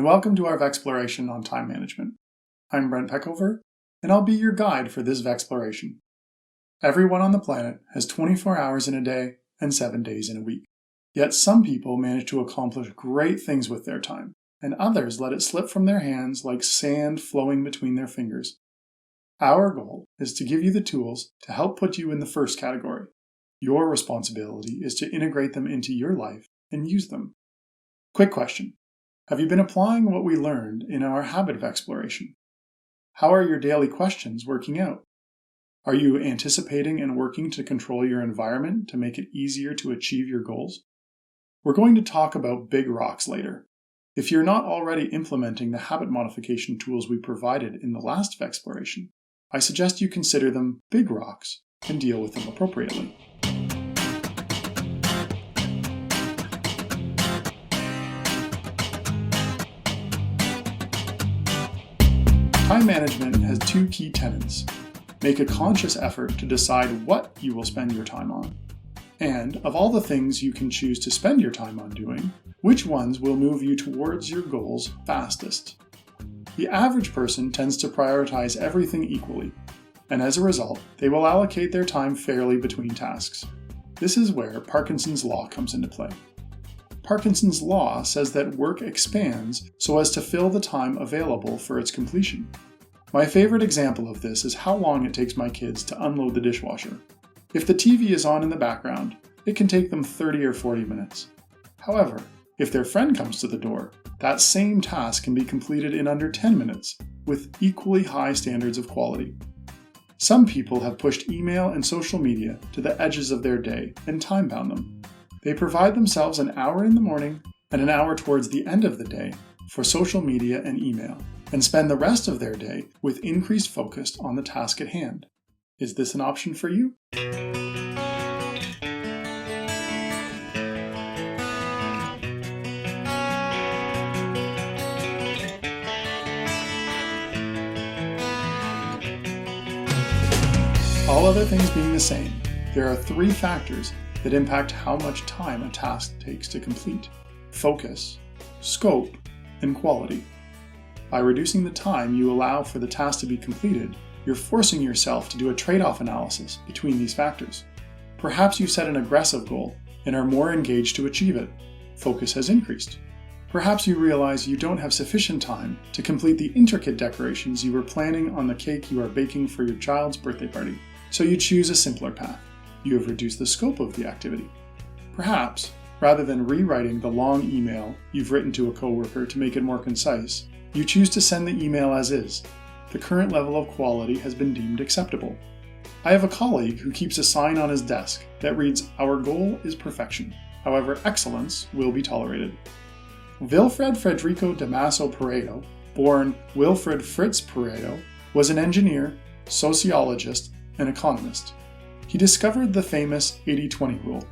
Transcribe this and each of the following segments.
and welcome to our Vexploration on time management. I'm Brent Peckover, and I'll be your guide for this Vexploration. Everyone on the planet has 24 hours in a day and 7 days in a week. Yet some people manage to accomplish great things with their time, and others let it slip from their hands like sand flowing between their fingers. Our goal is to give you the tools to help put you in the first category. Your responsibility is to integrate them into your life and use them. Quick question. Have you been applying what we learned in our habit of exploration? How are your daily questions working out? Are you anticipating and working to control your environment to make it easier to achieve your goals? We're going to talk about big rocks later. If you're not already implementing the habit modification tools we provided in the last Vexploration, I suggest you consider them big rocks and deal with them appropriately. Time management has two key tenets. Make a conscious effort to decide what you will spend your time on. And of all the things you can choose to spend your time on doing, which ones will move you towards your goals fastest? The average person tends to prioritize everything equally, and as a result, they will allocate their time fairly between tasks. This is where Parkinson's Law comes into play. Parkinson's Law says that work expands so as to fill the time available for its completion. My favorite example of this is how long it takes my kids to unload the dishwasher. If the TV is on in the background, it can take them 30 or 40 minutes. However, if their friend comes to the door, that same task can be completed in under 10 minutes, with equally high standards of quality. Some people have pushed email and social media to the edges of their day and time-bound them. They provide themselves an hour in the morning and an hour towards the end of the day for social media and email, and spend the rest of their day with increased focus on the task at hand. Is this an option for you? All other things being the same, there are three factors that impact how much time a task takes to complete: focus, scope, and quality. By reducing the time you allow for the task to be completed, you're forcing yourself to do a trade-off analysis between these factors. Perhaps you set an aggressive goal and are more engaged to achieve it. Focus has increased. Perhaps you realize you don't have sufficient time to complete the intricate decorations you were planning on the cake you are baking for your child's birthday party, so you choose a simpler path. You have reduced the scope of the activity. Perhaps, rather than rewriting the long email you've written to a coworker to make it more concise, you choose to send the email as is. The current level of quality has been deemed acceptable. I have a colleague who keeps a sign on his desk that reads, "Our goal is perfection. However, excellence will be tolerated." Wilfred Federico Damaso Pareto, born Wilfred Fritz Pareto, was an engineer, sociologist, and economist. He discovered the famous 80-20 rule,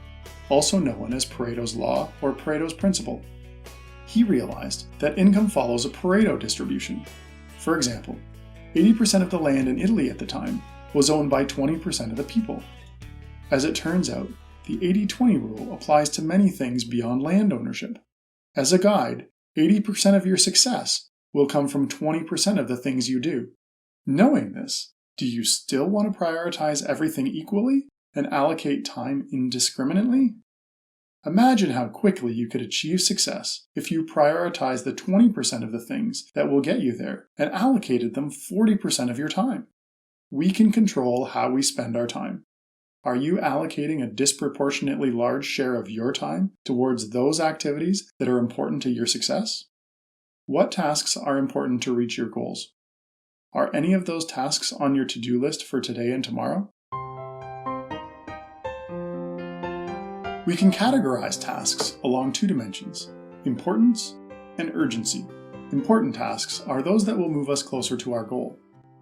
also known as Pareto's Law or Pareto's Principle. He realized that income follows a Pareto distribution. For example, 80% of the land in Italy at the time was owned by 20% of the people. As it turns out, the 80-20 rule applies to many things beyond land ownership. As a guide, 80% of your success will come from 20% of the things you do. Knowing this, do you still want to prioritize everything equally and allocate time indiscriminately? Imagine how quickly you could achieve success if you prioritized the 20% of the things that will get you there and allocated them 40% of your time. We can control how we spend our time. Are you allocating a disproportionately large share of your time towards those activities that are important to your success? What tasks are important to reach your goals? Are any of those tasks on your to-do list for today and tomorrow? We can categorize tasks along two dimensions: importance and urgency. Important tasks are those that will move us closer to our goal,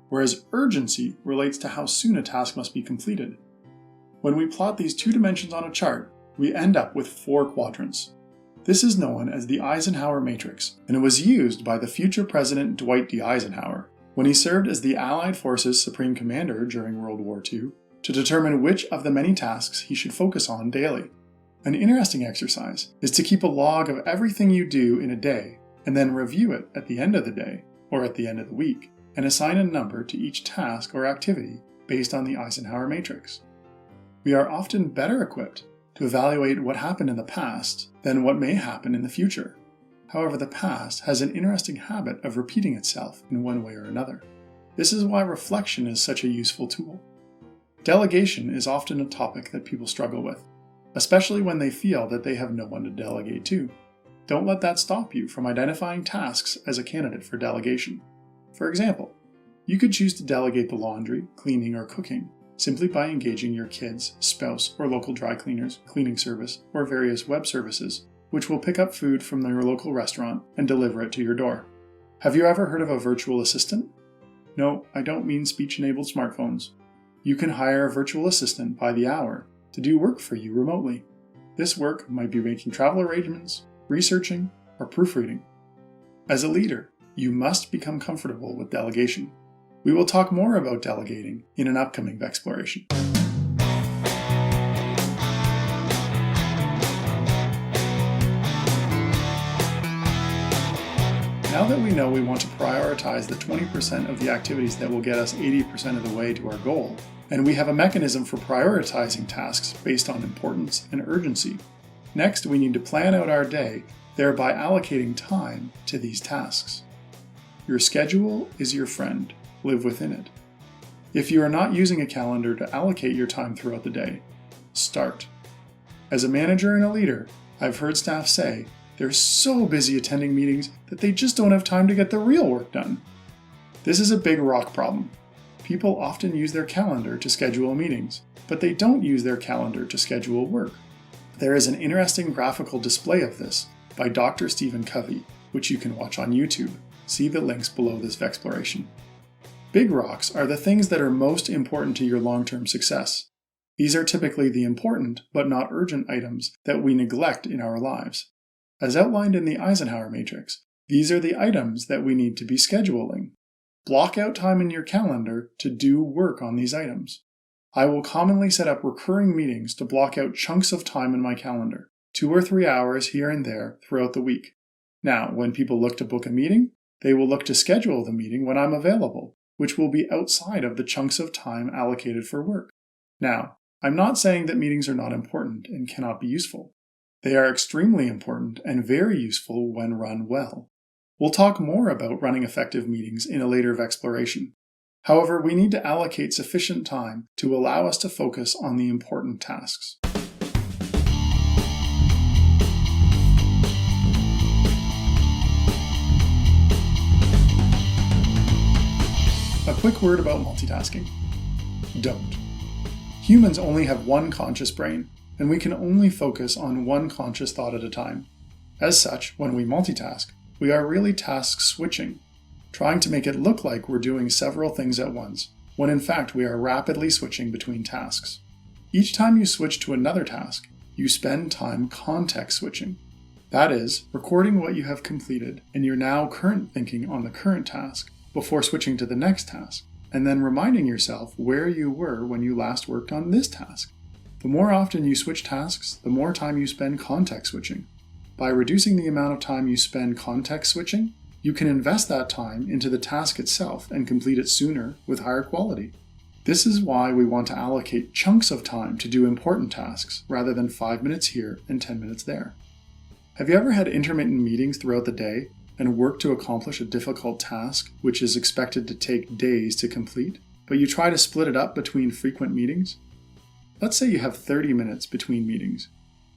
whereas urgency relates to how soon a task must be completed. When we plot these two dimensions on a chart, we end up with 4 quadrants. This is known as the Eisenhower matrix, and it was used by the future President Dwight D. Eisenhower when he served as the Allied Forces Supreme Commander during World War II to determine which of the many tasks he should focus on daily. An interesting exercise is to keep a log of everything you do in a day and then review it at the end of the day or at the end of the week, and assign a number to each task or activity based on the Eisenhower matrix. We are often better equipped to evaluate what happened in the past than what may happen in the future. However, the past has an interesting habit of repeating itself in one way or another. This is why reflection is such a useful tool. Delegation is often a topic that people struggle with, especially when they feel that they have no one to delegate to. Don't let that stop you from identifying tasks as a candidate for delegation. For example, you could choose to delegate the laundry, cleaning, or cooking simply by engaging your kids, spouse, or local dry cleaners, cleaning service, or various web services, which will pick up food from your local restaurant and deliver it to your door. Have you ever heard of a virtual assistant? No, I don't mean speech-enabled smartphones. You can hire a virtual assistant by the hour to do work for you remotely. This work might be making travel arrangements, researching, or proofreading. As a leader, you must become comfortable with delegation. We will talk more about delegating in an upcoming Vexploration. Now that we know we want to prioritize the 20% of the activities that will get us 80% of the way to our goal, and we have a mechanism for prioritizing tasks based on importance and urgency, next we need to plan out our day, thereby allocating time to these tasks. Your schedule is your friend. Live within it. If you are not using a calendar to allocate your time throughout the day, start. As a manager and a leader, I've heard staff say they're so busy attending meetings that they just don't have time to get the real work done. This is a big rock problem. People often use their calendar to schedule meetings, but they don't use their calendar to schedule work. There is an interesting graphical display of this by Dr. Stephen Covey, which you can watch on YouTube. See the links below this Vexploration. Big rocks are the things that are most important to your long-term success. These are typically the important but not urgent items that we neglect in our lives. As outlined in the Eisenhower matrix, these are the items that we need to be scheduling. Block out time in your calendar to do work on these items. I will commonly set up recurring meetings to block out chunks of time in my calendar, 2 or 3 hours here and there throughout the week. Now, when people look to book a meeting, they will look to schedule the meeting when I'm available, which will be outside of the chunks of time allocated for work. Now, I'm not saying that meetings are not important and cannot be useful. They are extremely important and very useful when run well. We'll talk more about running effective meetings in a later Vexploration. However, we need to allocate sufficient time to allow us to focus on the important tasks. A quick word about multitasking. Don't. Humans only have one conscious brain, and we can only focus on one conscious thought at a time. As such, when we multitask, we are really task switching, trying to make it look like we're doing several things at once, when in fact we are rapidly switching between tasks. Each time you switch to another task, you spend time context switching. That is, recording what you have completed and your now current thinking on the current task before switching to the next task, and then reminding yourself where you were when you last worked on this task. The more often you switch tasks, the more time you spend context switching. By reducing the amount of time you spend context switching, you can invest that time into the task itself and complete it sooner with higher quality. This is why we want to allocate chunks of time to do important tasks rather than 5 minutes here and 10 minutes there. Have you ever had intermittent meetings throughout the day and worked to accomplish a difficult task which is expected to take days to complete, but you try to split it up between frequent meetings? Let's say you have 30 minutes between meetings.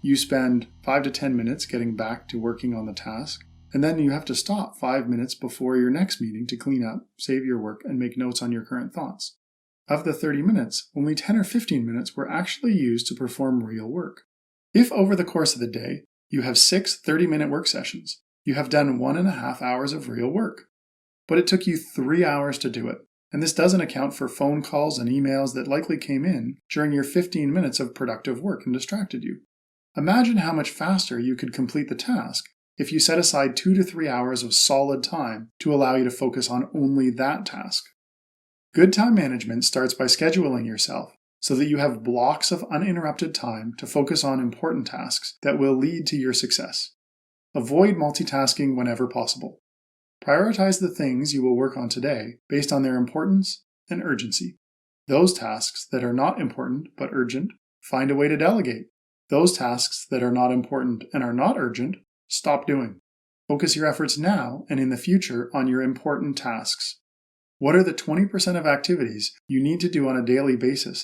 You spend 5 to 10 minutes getting back to working on the task, and then you have to stop 5 minutes before your next meeting to clean up, save your work, and make notes on your current thoughts. Of the 30 minutes, only 10 or 15 minutes were actually used to perform real work. If over the course of the day, you have 6 30-minute work sessions, you have done 1.5 hours of real work. But it took you 3 hours to do it, and this doesn't account for phone calls and emails that likely came in during your 15 minutes of productive work and distracted you. Imagine how much faster you could complete the task if you set aside 2 to 3 hours of solid time to allow you to focus on only that task. Good time management starts by scheduling yourself so that you have blocks of uninterrupted time to focus on important tasks that will lead to your success. Avoid multitasking whenever possible. Prioritize the things you will work on today based on their importance and urgency. Those tasks that are not important but urgent, find a way to delegate. Those tasks that are not important and are not urgent, stop doing. Focus your efforts now and in the future on your important tasks. What are the 20% of activities you need to do on a daily basis